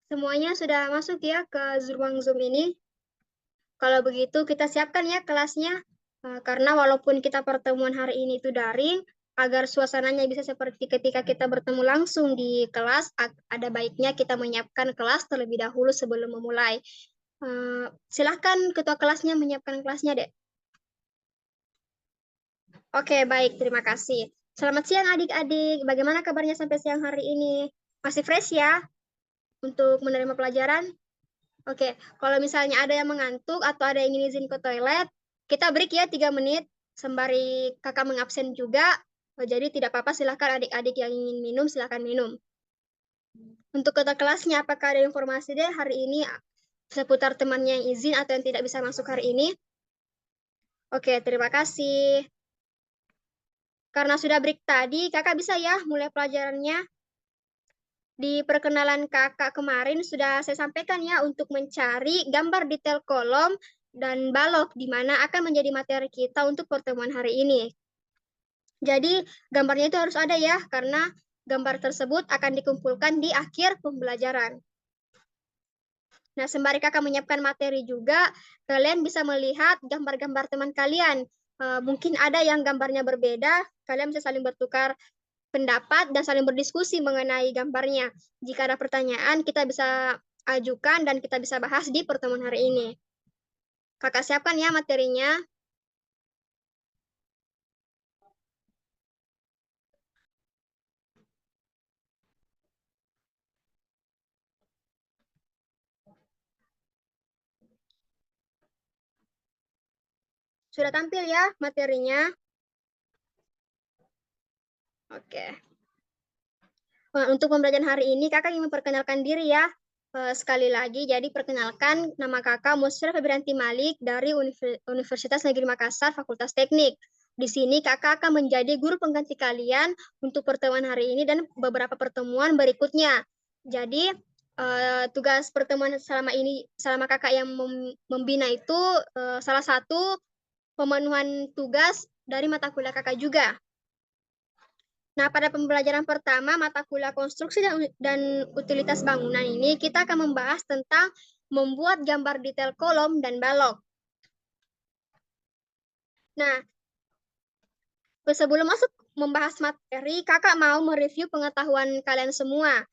Semuanya sudah masuk ya ke ruang Zoom ini. Kalau begitu kita siapkan ya kelasnya. Karena walaupun kita pertemuan hari ini itu daring, agar suasananya bisa seperti ketika kita bertemu langsung di kelas, ada baiknya kita menyiapkan kelas terlebih dahulu sebelum memulai. Silahkan ketua kelasnya menyiapkan kelasnya, Dek. Oke, baik. Terima kasih. Selamat siang adik-adik. Bagaimana kabarnya sampai siang hari ini? Masih fresh ya untuk menerima pelajaran? Oke, kalau misalnya ada yang mengantuk atau ada yang ingin izin ke toilet, kita break ya 3 menit, sembari kakak mengabsen juga. Jadi tidak apa-apa, silahkan adik-adik yang ingin minum, silahkan minum. Untuk kota kelasnya, apakah ada informasi deh hari ini seputar temannya yang izin atau yang tidak bisa masuk hari ini? Oke, terima kasih. Karena sudah break tadi, kakak bisa ya mulai pelajarannya. Di perkenalan kakak kemarin sudah saya sampaikan ya untuk mencari gambar detail kolom dan balok di mana akan menjadi materi kita untuk pertemuan hari ini. Jadi gambarnya itu harus ada ya, karena gambar tersebut akan dikumpulkan di akhir pembelajaran. Nah, sembari kakak menyiapkan materi juga, kalian bisa melihat gambar-gambar teman kalian. Mungkin ada yang gambarnya berbeda, kalian bisa saling bertukar pendapat dan saling berdiskusi mengenai gambarnya. Jika ada pertanyaan, kita bisa ajukan dan kita bisa bahas di pertemuan hari ini. Kakak siapkan ya materinya. Sudah tampil ya materinya? Oke. Untuk pembelajaran hari ini, kakak ingin memperkenalkan diri ya. Sekali lagi, jadi perkenalkan nama kakak Musra Febrianti Malik dari Universitas Negeri Makassar, Fakultas Teknik. Di sini kakak akan menjadi guru pengganti kalian untuk pertemuan hari ini dan beberapa pertemuan berikutnya. Jadi, tugas pertemuan selama ini, selama kakak yang membina itu, salah satu pemenuhan tugas dari mata kuliah kakak juga. Nah, pada pembelajaran pertama, mata kuliah konstruksi dan utilitas bangunan ini, kita akan membahas tentang membuat gambar detail kolom dan balok. Nah, sebelum masuk membahas materi, kakak mau mereview pengetahuan kalian semua.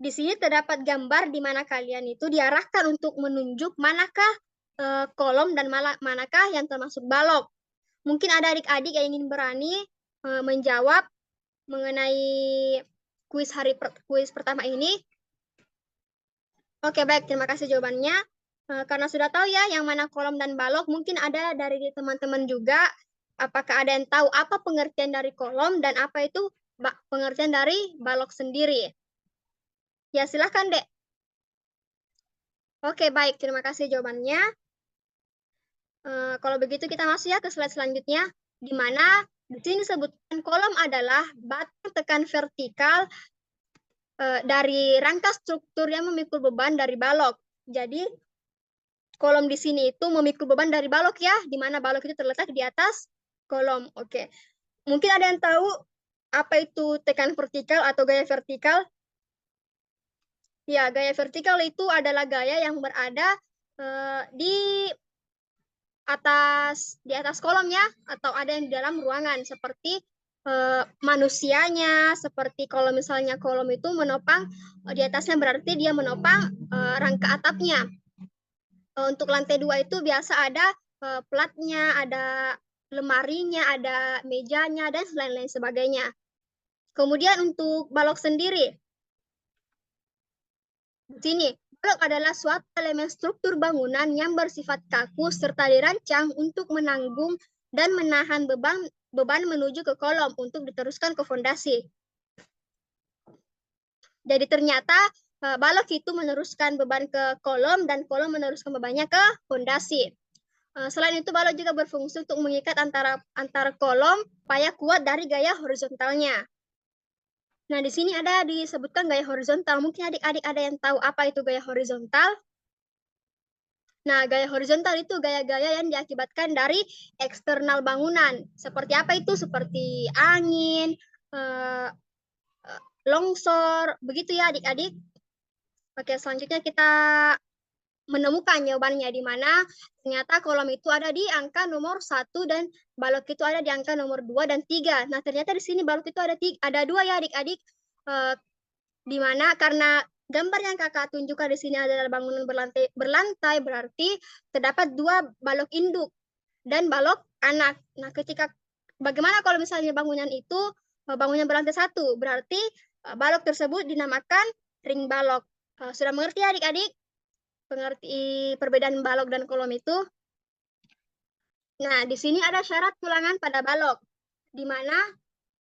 Di sini terdapat gambar di mana kalian itu diarahkan untuk menunjuk manakah kolom dan manakah yang termasuk balok. Mungkin ada adik-adik yang ingin berani menjawab mengenai kuis pertama ini. Oke, baik. Terima kasih jawabannya. Karena sudah tahu ya yang mana kolom dan balok, mungkin ada dari teman-teman juga, apakah ada yang tahu apa pengertian dari kolom dan apa itu pengertian dari balok sendiri? Ya, silahkan, Dek. Oke, baik. Terima kasih jawabannya. Kalau begitu kita masuk ya ke slide selanjutnya, di mana di sini disebutkan kolom adalah batang tekan vertikal dari rangka struktur yang memikul beban dari balok. Jadi, kolom di sini itu memikul beban dari balok ya, di mana balok itu terletak di atas kolom. Oke. Mungkin ada yang tahu apa itu tekan vertikal atau gaya vertikal? Ya, gaya vertikal itu adalah gaya yang berada di atas kolom ya, atau ada yang di dalam ruangan seperti manusianya, seperti kalau misalnya kolom itu menopang di atasnya berarti dia menopang rangka atapnya. Untuk lantai 2 itu biasa ada platnya, ada lemarinya, ada mejanya, dan lain-lain sebagainya. Kemudian untuk balok sendiri, di sini, balok adalah suatu elemen struktur bangunan yang bersifat kaku serta dirancang untuk menanggung dan menahan beban menuju ke kolom untuk diteruskan ke fondasi. Jadi ternyata balok itu meneruskan beban ke kolom dan kolom meneruskan bebannya ke fondasi. Selain itu, balok juga berfungsi untuk mengikat antara kolom supaya kuat dari gaya horizontalnya. Nah, di sini ada disebutkan gaya horizontal. Mungkin adik-adik ada yang tahu apa itu gaya horizontal? Nah, gaya horizontal itu gaya-gaya yang diakibatkan dari eksternal bangunan. Seperti apa itu? Seperti angin, longsor, begitu ya adik-adik. Oke, selanjutnya kita menemukan jawabannya, di mana ternyata kolom itu ada di angka nomor 1 dan balok itu ada di angka nomor 2 dan 3. Nah, ternyata di sini balok itu ada 2 ya adik-adik. Di mana karena gambar yang kakak tunjukkan di sini adalah bangunan berlantai, berarti terdapat 2 balok induk dan balok anak. Nah, bagaimana kalau misalnya bangunan itu bangunan berlantai 1, berarti balok tersebut dinamakan ring balok. Sudah mengerti adik-adik? Pengerti perbedaan balok dan kolom itu? Nah, di sini ada syarat tulangan pada balok, di mana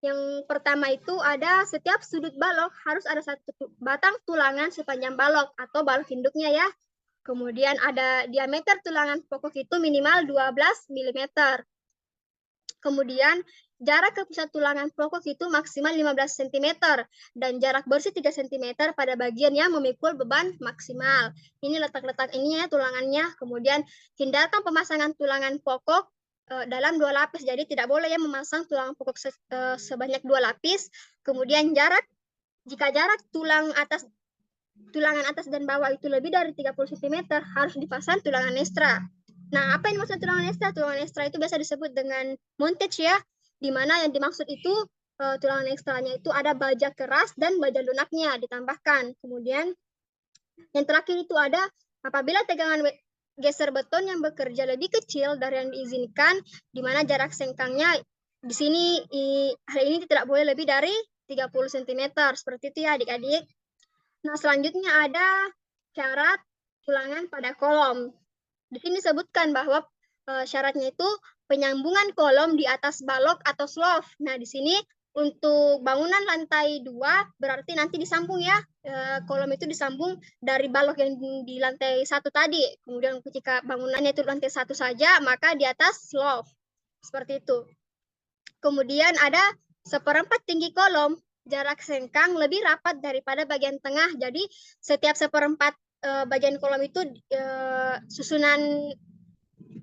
yang pertama itu ada setiap sudut balok harus ada 1 batang tulangan sepanjang balok atau balok induknya ya. Kemudian ada diameter tulangan pokok itu minimal 12 mm. Kemudian jarak ke pusat tulangan pokok itu maksimal 15 cm dan jarak bersih 3 cm pada bagian yang memikul beban maksimal. Ini letak-letak ini ya tulangannya. Kemudian hindarkan pemasangan tulangan pokok dalam 2 lapis. Jadi tidak boleh ya memasang tulangan pokok sebanyak 2 lapis. Kemudian jika jarak tulangan atas dan bawah itu lebih dari 30 cm harus dipasang tulangan ekstra. Nah, apa yang dimaksud tulangan ekstra? Tulangan ekstra itu biasa disebut dengan montage ya, di mana yang dimaksud itu tulangan ekstranya itu ada baja keras dan baja lunaknya ditambahkan. Kemudian yang terakhir itu ada apabila tegangan geser beton yang bekerja lebih kecil dari yang diizinkan, di mana jarak sengkangnya di sini hal ini tidak boleh lebih dari 30 cm. Seperti itu ya adik-adik. Nah, selanjutnya ada syarat tulangan pada kolom. Di sini disebutkan bahwa syaratnya itu penyambungan kolom di atas balok atau slope. Nah, di sini untuk bangunan lantai 2 berarti nanti disambung ya. Kolom itu disambung dari balok yang di lantai 1 tadi. Kemudian ketika bangunannya itu lantai 1 saja, maka di atas slope. Seperti itu. Kemudian ada 1/4 tinggi kolom. Jarak sengkang lebih rapat daripada bagian tengah. Jadi setiap 1/4 bagian kolom itu susunan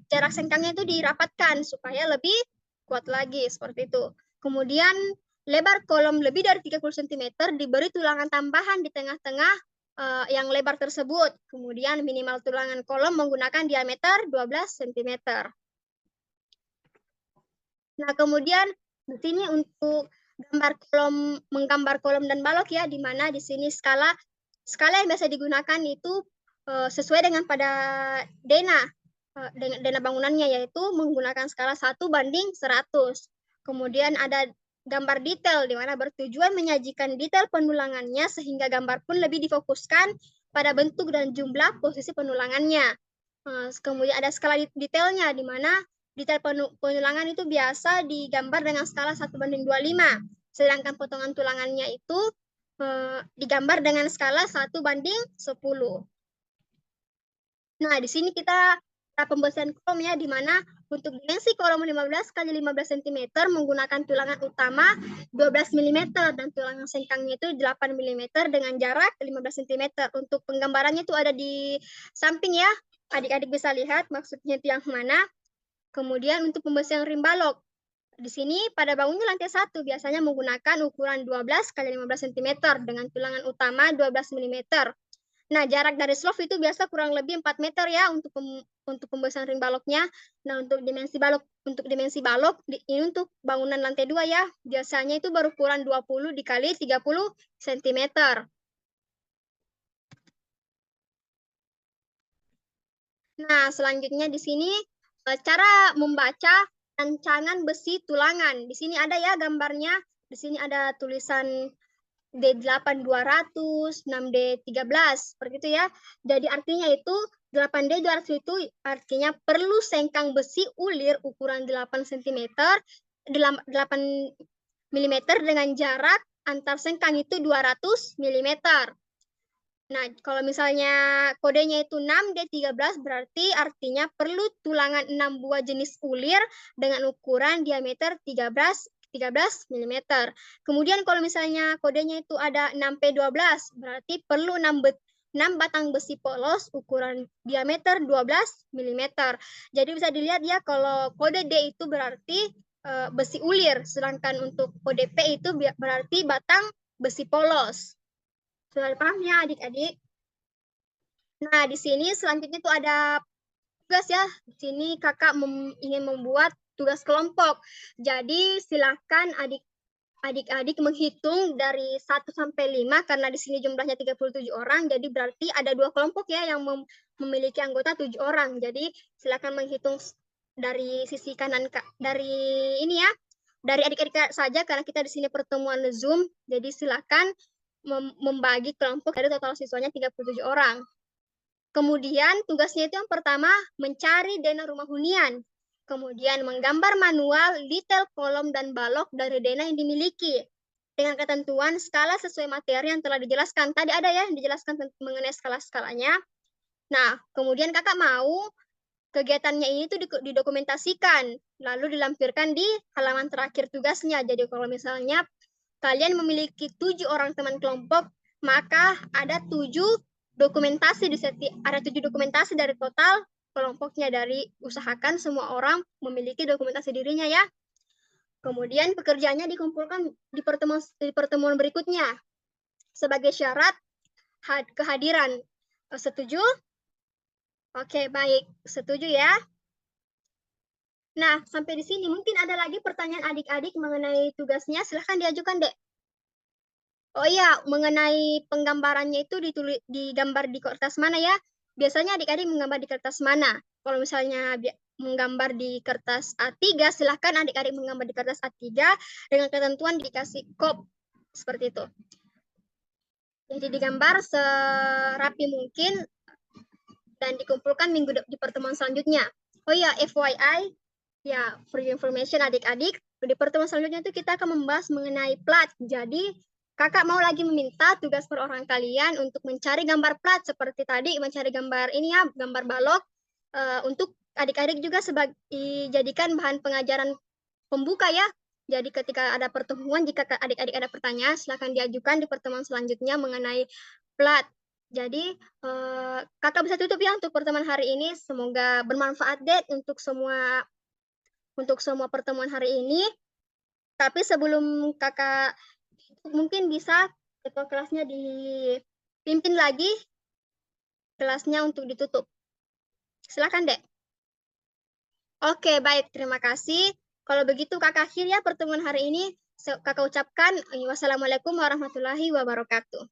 jarak sengkangnya itu dirapatkan supaya lebih kuat lagi seperti itu. Kemudian lebar kolom lebih dari 30 cm diberi tulangan tambahan di tengah-tengah yang lebar tersebut. Kemudian minimal tulangan kolom menggunakan diameter 12 cm. Nah, kemudian di sini untuk menggambar kolom dan balok ya, di mana di sini skala yang biasa digunakan itu sesuai dengan pada dena bangunannya, yaitu menggunakan skala 1:100. Kemudian ada gambar detail di mana bertujuan menyajikan detail penulangannya sehingga gambar pun lebih difokuskan pada bentuk dan jumlah posisi penulangannya. Kemudian ada skala detailnya di mana detail penulangan itu biasa digambar dengan skala 1:25. Sedangkan potongan tulangannya itu digambar dengan skala 1:10. Nah, di sini kita pembahasan kolom ya, di mana untuk dimensi kolom 15 x 15 cm menggunakan tulangan utama 12 mm dan tulangan sengkangnya itu 8 mm dengan jarak 15 cm. Untuk penggambarannya itu ada di samping ya. Adik-adik bisa lihat maksudnya itu yang mana. Kemudian untuk pembahasan rim balok. Di sini pada bangunan lantai 1 biasanya menggunakan ukuran 12 x 15 cm dengan tulangan utama 12 mm. Nah, jarak dari slope itu biasa kurang lebih 4 meter ya untuk pembahasan ring baloknya. Nah, untuk dimensi balok ini untuk bangunan lantai 2 ya. Biasanya itu berukuran 20 dikali 30 cm. Nah, selanjutnya di sini cara membaca rancangan besi tulangan. Di sini ada ya gambarnya. Di sini ada tulisan D8-200, 6D13, seperti itu ya. Jadi artinya itu 8D200 itu artinya perlu sengkang besi ulir ukuran 8 cm, 8 mm dengan jarak antar sengkang itu 200 mm. Nah, kalau misalnya kodenya itu 6D13 berarti artinya perlu tulangan 6 buah jenis ulir dengan ukuran diameter 13 mm. Kemudian kalau misalnya kodenya itu ada 6P12 berarti perlu 6 batang besi polos ukuran diameter 12 mm. Jadi bisa dilihat ya kalau kode D itu berarti besi ulir, sedangkan untuk kode P itu berarti batang besi polos. Sudah paham ya adik-adik? Nah, di sini selanjutnya tuh ada tugas ya. Di sini kakak ingin membuat tugas kelompok. Jadi silakan adik-adik menghitung dari 1 sampai 5 karena di sini jumlahnya 37 orang. Jadi berarti ada 2 kelompok ya yang memiliki anggota 7 orang. Jadi silakan menghitung dari sisi kanan dari ini ya. Dari adik-adik saja karena kita di sini pertemuan Zoom. Jadi silakan membagi kelompok dari total siswanya 37 orang. Kemudian tugasnya itu yang pertama mencari dana rumah hunian. Kemudian menggambar manual detail kolom dan balok dari dana yang dimiliki. Dengan ketentuan skala sesuai materi yang telah dijelaskan. Tadi ada ya dijelaskan mengenai skala-skalanya. Nah, kemudian kakak mau kegiatannya ini tuh didokumentasikan. Lalu dilampirkan di halaman terakhir tugasnya. Jadi kalau misalnya kalian memiliki 7 orang teman kelompok, maka ada 7 dokumentasi ada 7 dokumentasi dari total kelompoknya. Dari usahakan semua orang memiliki dokumentasi dirinya ya. Kemudian pekerjaannya dikumpulkan di pertemuan berikutnya sebagai syarat kehadiran. Setuju? Oke, baik. Setuju ya. Nah, sampai di sini mungkin ada lagi pertanyaan adik-adik mengenai tugasnya. Silahkan diajukan, Dek. Oh iya, mengenai penggambarannya itu digambar di kertas mana ya? Biasanya adik-adik menggambar di kertas mana? Kalau misalnya menggambar di kertas A3, silahkan adik-adik menggambar di kertas A3 dengan ketentuan dikasih kop seperti itu. Jadi digambar serapi mungkin dan dikumpulkan di pertemuan selanjutnya. Oh iya, FYI, ya, for your information adik-adik, di pertemuan selanjutnya itu kita akan membahas mengenai plat. Jadi, kakak mau lagi meminta tugas per orang kalian untuk mencari gambar plat seperti tadi, mencari gambar ini ya, gambar balok, untuk adik-adik juga dijadikan bahan pengajaran pembuka ya. Jadi ketika ada pertemuan, jika adik-adik ada pertanyaan, silakan diajukan di pertemuan selanjutnya mengenai plat. Jadi kakak bisa tutup ya untuk pertemuan hari ini. Semoga bermanfaat deh untuk semua pertemuan hari ini. Tapi sebelum kakak mungkin bisa ketua kelasnya dipimpin lagi kelasnya untuk ditutup. Silakan deh. Oke, baik. Terima kasih. Kalau begitu kakak akhir ya pertemuan hari ini. Kakak ucapkan wassalamualaikum warahmatullahi wabarakatuh.